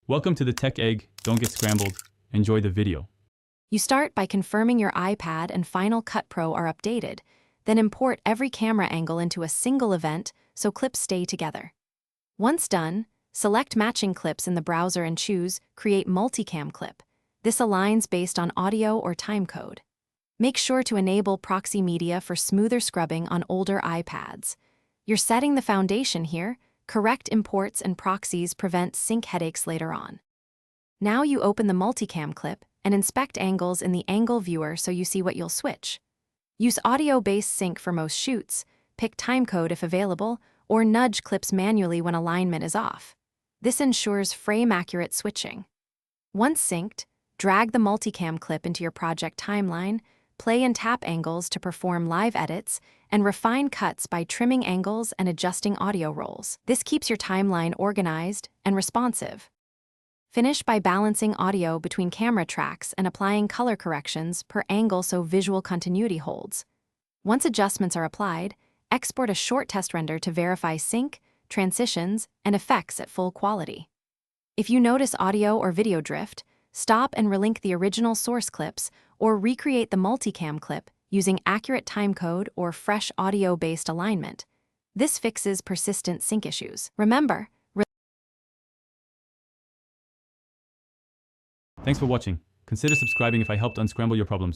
Welcome to the Tech Egg. Don't get scrambled. Enjoy the video. You start by confirming your iPad and Final Cut Pro are updated, then import every camera angle into a single event so clips stay together. Once done, select matching clips in the browser and choose Create Multicam Clip. This aligns based on audio or timecode. Make sure to enable proxy media for smoother scrubbing on older iPads. You're setting the foundation here. Correct imports and proxies prevent sync headaches later on. Now you open the multicam clip and inspect angles in the angle viewer so you see what you'll switch. Use audio-based sync for most shoots, pick timecode if available, or nudge clips manually when alignment is off. This ensures frame-accurate switching. Once synced, drag the multicam clip into your project timeline, play and tap angles to perform live edits, and refine cuts by trimming angles and adjusting audio rolls. This keeps your timeline organized and responsive. Finish by balancing audio between camera tracks and applying color corrections per angle so visual continuity holds. Once adjustments are applied, export a short test render to verify sync, transitions, and effects at full quality. If you notice audio or video drift, stop and relink the original source clips or recreate the multicam clip using accurate timecode or fresh audio-based alignment. This fixes persistent sync issues. Remember, Thanks for watching. Consider subscribing if I helped unscramble your problems.